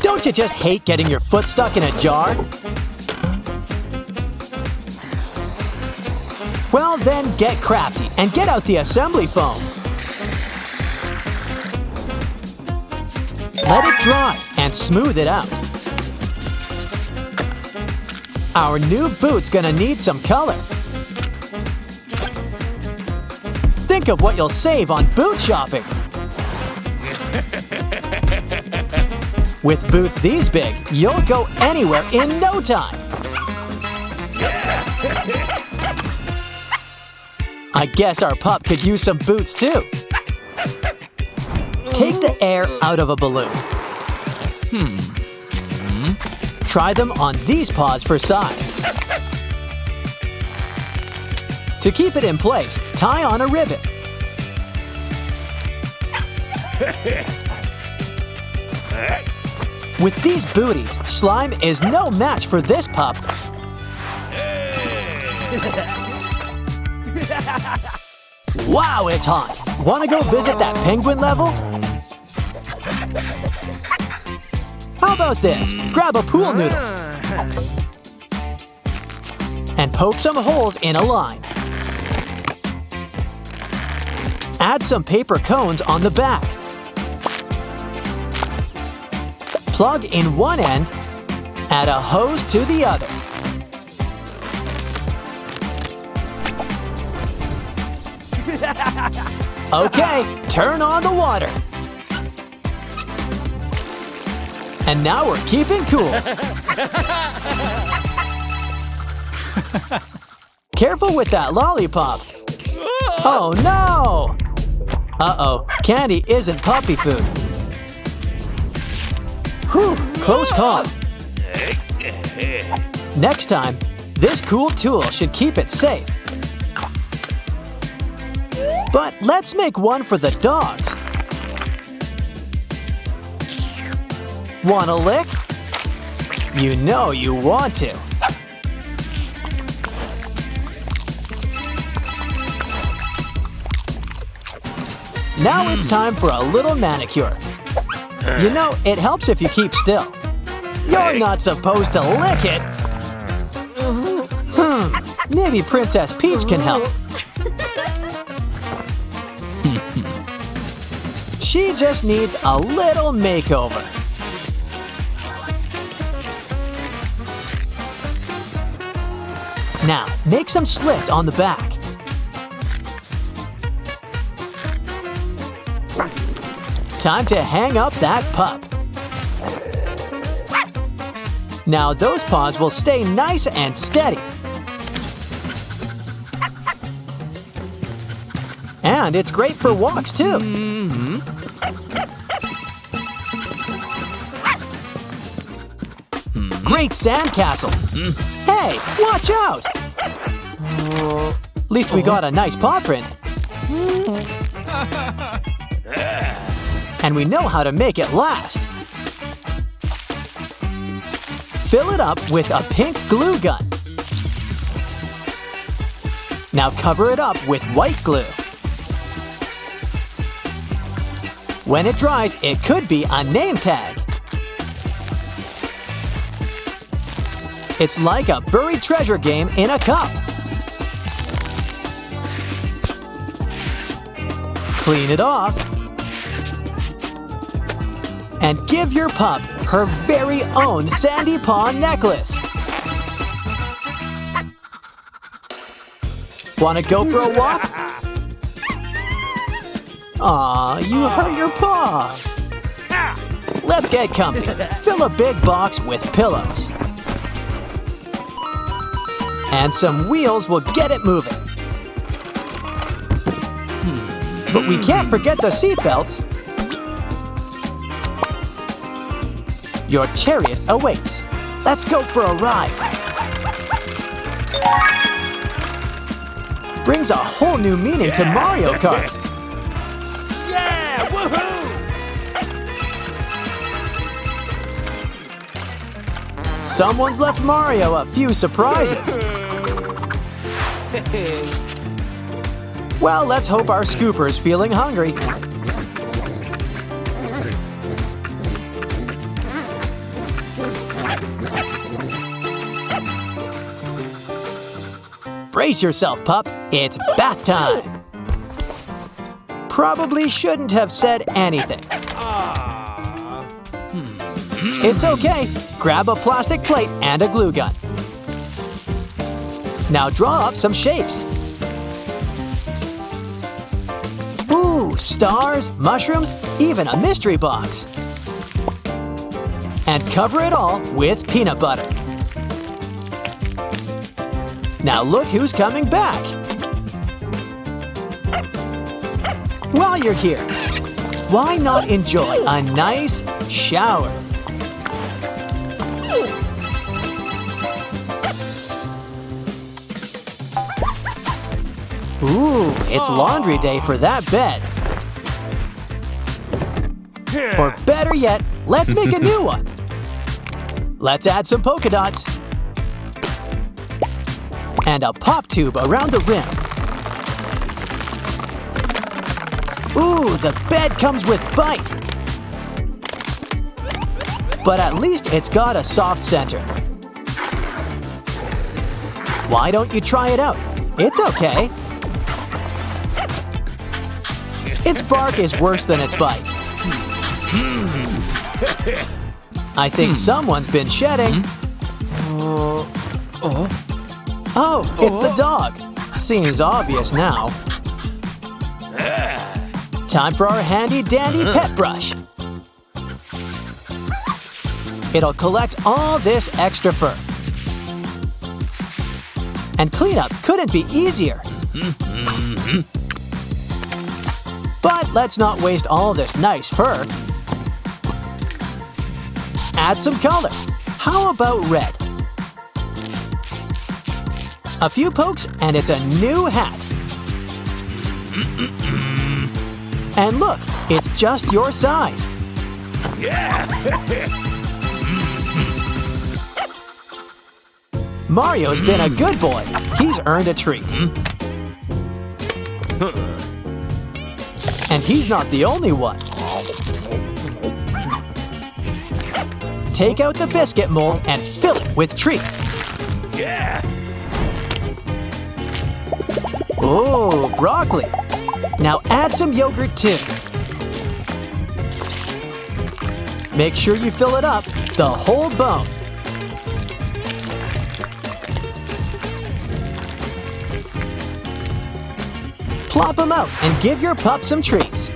Don't you just hate getting your foot stuck in a jar? Well, then get crafty and get out the assembly foam. Let it dry and smooth it out. Our new boot's gonna need some color. Think of what you'll save on boot shopping. With boots these big, you'll go anywhere in no time. I guess our pup could use some boots too. Take the air out of a balloon. Try them on these paws for size. To keep it in place, tie on a ribbon. With these booties, slime is no match for this pup. Wow, it's hot! Wanna go visit that penguin level? How about this? Grab a pool noodle and poke some holes in a line. Add some paper cones on the back. Plug in one end, add a hose to the other. Okay, turn on the water. And now we're keeping cool. Careful with that lollipop. Oh no! Uh-oh, candy isn't puppy food. Whew, close call. Next time, this cool tool should keep it safe. But let's make one for the dogs. Want a lick? You know you want to. Now it's time for a little manicure. You know, it helps if you keep still. You're not supposed to lick it. Maybe Princess Peach can help. She just needs a little makeover. Now, make some slits on the back. Time to hang up that pup. Now those paws will stay nice and steady. And it's great for walks too. Great sandcastle. Hey, watch out! At least we got a nice paw print. And we know how to make it last. Fill it up with a pink glue gun. Now cover it up with white glue. When it dries, it could be a name tag. It's like a buried treasure game in a cup. Clean it off. And give your pup her very own sandy paw necklace. Wanna go for a walk? Aw, you hurt your paw. Let's get comfy. Fill a big box with pillows. And some wheels will get it moving. But we can't forget the seatbelts. Your chariot awaits. Let's go for a ride. Brings a whole new meaning to Mario Kart. Yeah! Woohoo! Someone's left Mario a few surprises. Well, let's hope our scooper's feeling hungry. Brace yourself, pup. It's bath time. Probably shouldn't have said anything. It's okay. Grab a plastic plate and a glue gun. Now draw up some shapes. Ooh, stars, mushrooms, even a mystery box. And cover it all with peanut butter. Now look who's coming back. While you're here, why not enjoy a nice shower? Ooh, it's laundry day for that bed. Or better yet, let's make a new one. Let's add some polka dots. And a pop tube around the rim. Ooh, the bed comes with bite. But at least it's got a soft center. Why don't you try it out? It's okay. Its bark is worse than its bite. I think someone's been shedding. Oh, it's the dog. Seems obvious now. Time for our handy-dandy pet brush. It'll collect all this extra fur. And cleanup couldn't be easier. But let's not waste all this nice fur. Add some color. How about red? A few pokes and it's a new hat. And look, it's just your size. Mario's been a good boy. He's earned a treat. And he's not the only one. Take out the biscuit mold and fill it with treats. Oh, broccoli. Now add some yogurt too. Make sure you fill it up, the whole bone. Plop them out and give your pup some treats.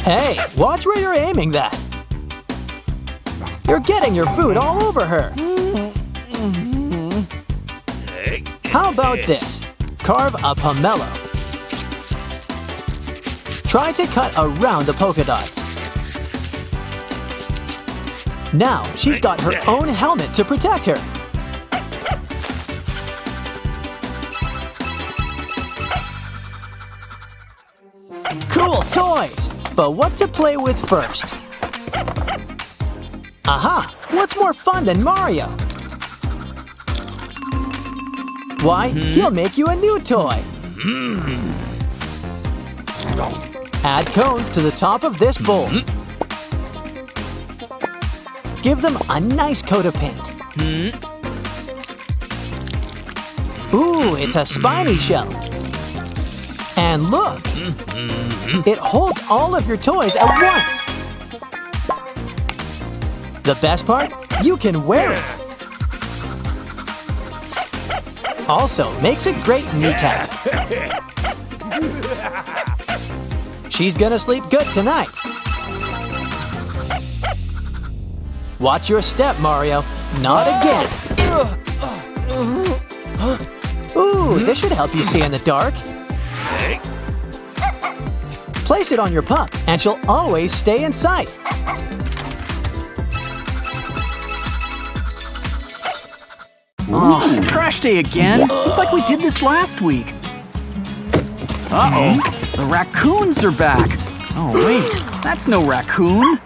Hey, watch where you're aiming that. You're getting your food all over her. How about this? Carve a pomelo. Try to cut around the polka dots. Now she's got her own helmet to protect her. Cool toys! But what to play with first? Aha! What's more fun than Mario? Why, he'll make you a new toy. Add cones to the top of this bowl. Give them a nice coat of paint. Ooh, it's a spiny shell. And look! It holds all of your toys at once. The best part? You can wear it. Also, makes a great kneecap. She's gonna sleep good tonight. Watch your step, Mario. Not again. Ooh, this should help you see in the dark. Place it on your pup, and she'll always stay in sight. Oh, trash day again? Seems like we did this last week. Uh-oh, the raccoons are back. Oh, wait, that's no raccoon.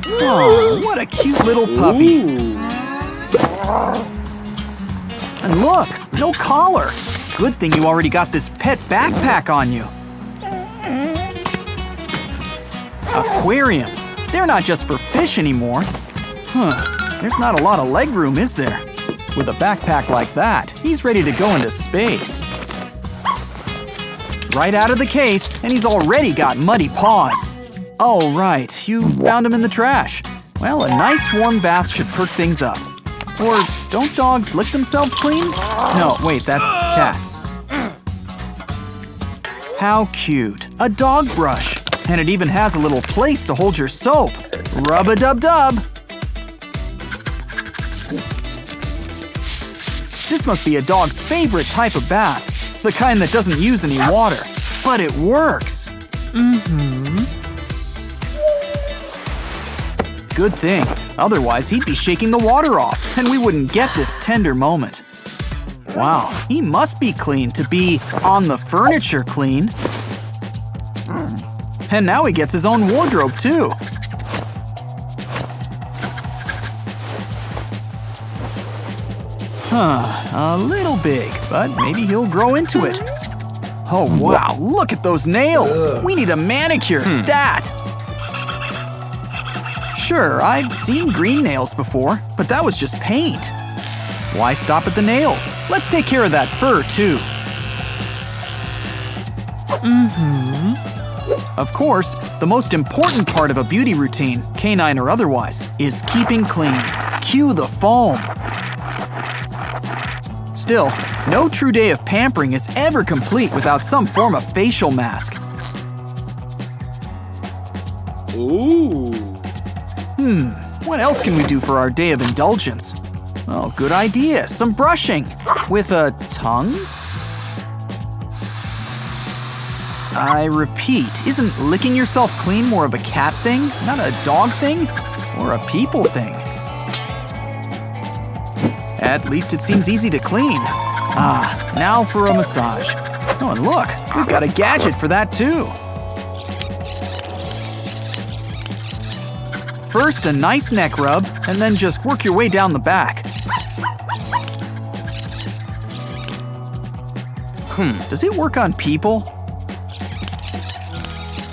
Oh, what a cute little puppy. And look, no collar. Good thing you already got this pet backpack on you. Aquariums. They're not just for fish anymore. There's not a lot of leg room, is there? With a backpack like that, he's ready to go into space. Right out of the case, and he's already got muddy paws. Oh, right, you found him in the trash. Well, a nice warm bath should perk things up. Or don't dogs lick themselves clean? No, wait, that's cats. How cute. A dog brush. And it even has a little place to hold your soap. Rub-a-dub-dub. This must be a dog's favorite type of bath. The kind that doesn't use any water. But it works. Good thing. Otherwise, he'd be shaking the water off, and we wouldn't get this tender moment. Wow, he must be clean to be on the furniture clean. And now he gets his own wardrobe, too. A little big, but maybe he'll grow into it. Oh, wow, look at those nails! We need a manicure, stat! Sure, I've seen green nails before, but that was just paint. Why stop at the nails? Let's take care of that fur, too. Of course, the most important part of a beauty routine, canine or otherwise, is keeping clean. Cue the foam. Still, no true day of pampering is ever complete without some form of facial mask. Ooh. What else can we do for our day of indulgence? Oh, good idea. Some brushing. With a tongue? I repeat, isn't licking yourself clean more of a cat thing, not a dog thing? Or a people thing? At least it seems easy to clean. Now for a massage. Oh, and look, we've got a gadget for that too. First, a nice neck rub, and then just work your way down the back. Does it work on people?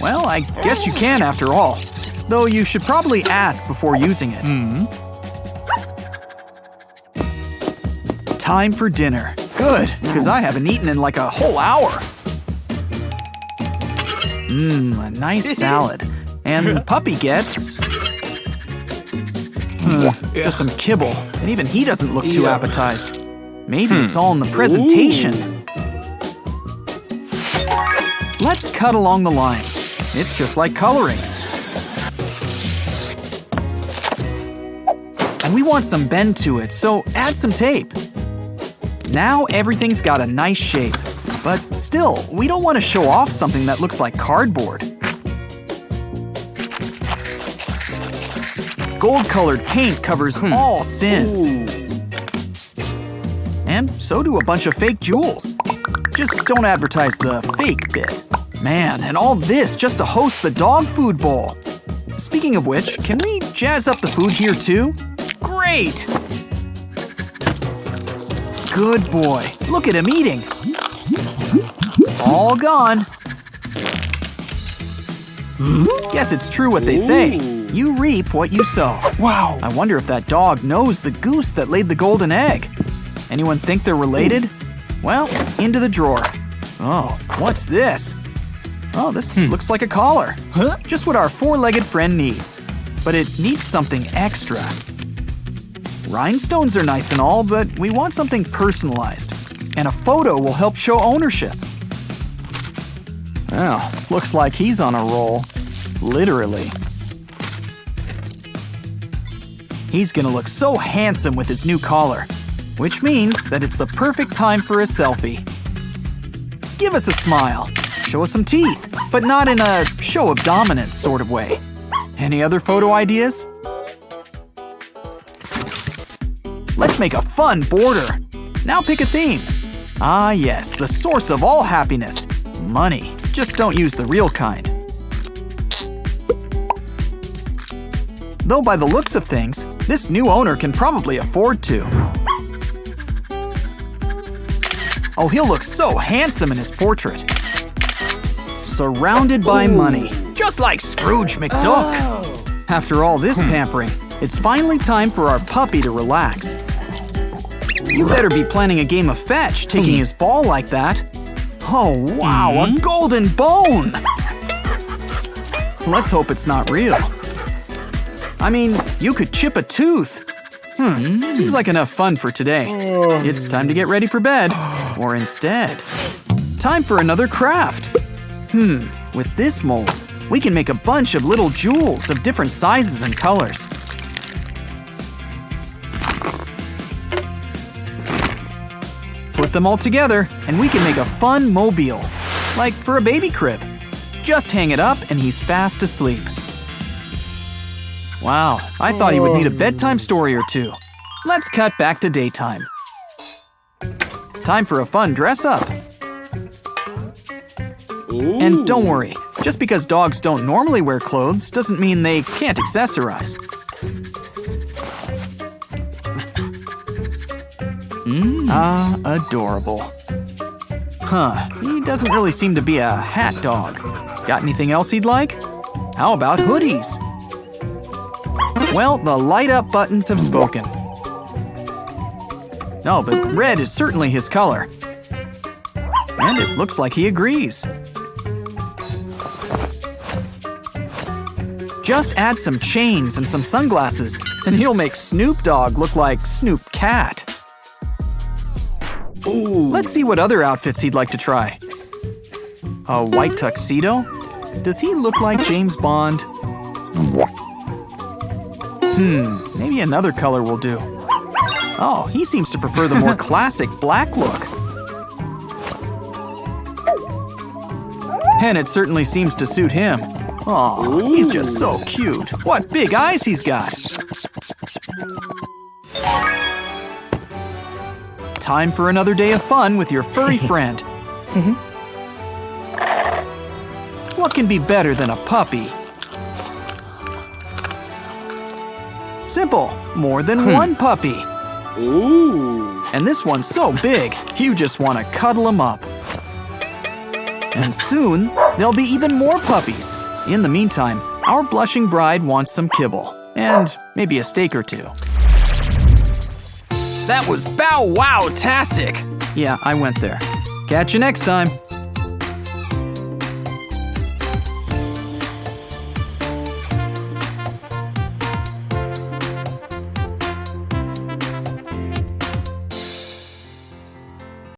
Well, I guess you can after all. Though you should probably ask before using it. Time for dinner. Good, because I haven't eaten in like a whole hour. A nice salad. And the puppy gets... just some kibble, and even he doesn't look too appetized. Maybe it's all in the presentation. Let's cut along the lines. It's just like coloring. And we want some bend to it, so add some tape. Now everything's got a nice shape. But still, we don't want to show off something that looks like cardboard. Gold-colored paint covers all sins. And so do a bunch of fake jewels. Just don't advertise the fake bit. Man, and all this just to host the dog food bowl. Speaking of which, can we jazz up the food here too? Great! Good boy. Look at him eating. All gone. Guess it's true what they say. You reap what you sow. Wow. I wonder if that dog knows the goose that laid the golden egg. Anyone think they're related? Well, into the drawer. Oh, what's this? Oh, this looks like a collar. Just what our four-legged friend needs. But it needs something extra. Rhinestones are nice and all, but we want something personalized. And a photo will help show ownership. Oh, looks like he's on a roll. Literally. He's gonna look so handsome with his new collar. Which means that it's the perfect time for a selfie. Give us a smile. Show us some teeth, but not in a show of dominance sort of way. Any other photo ideas? Let's make a fun border. Now pick a theme. Ah yes, the source of all happiness. Money. Just don't use the real kind. Though by the looks of things, this new owner can probably afford to. Oh, he'll look so handsome in his portrait. Surrounded by money. just like Scrooge McDuck. After all this pampering, it's finally time for our puppy to relax. You better be planning a game of fetch, taking his ball like that. Oh, wow, a golden bone! Let's hope it's not real. I mean, you could chip a tooth. Seems like enough fun for today. It's time to get ready for bed. Or instead, time for another craft. With this mold, we can make a bunch of little jewels of different sizes and colors. Put them all together, and we can make a fun mobile, like for a baby crib. Just hang it up, and he's fast asleep. Wow, I thought he would need a bedtime story or two. Let's cut back to daytime. Time for a fun dress-up. And don't worry, just because dogs don't normally wear clothes doesn't mean they can't accessorize. Adorable. He doesn't really seem to be a hat dog. Got anything else he'd like? How about hoodies? Well, the light-up buttons have spoken. No, but red is certainly his color. And it looks like he agrees. Just add some chains and some sunglasses, and he'll make Snoop Dogg look like Snoop Cat. Let's see what other outfits he'd like to try. A white tuxedo? Does he look like James Bond? Maybe another color will do. Oh, he seems to prefer the more classic black look. And it certainly seems to suit him. Aw, he's just so cute. What big eyes he's got. Time for another day of fun with your furry friend. What can be better than a puppy? Simple, more than one puppy. Ooh. And this one's so big, you just want to cuddle him up. And soon, there'll be even more puppies. In the meantime, our blushing bride wants some kibble. And maybe a steak or two. That was bow-wow-tastic! Yeah, I went there. Catch you next time.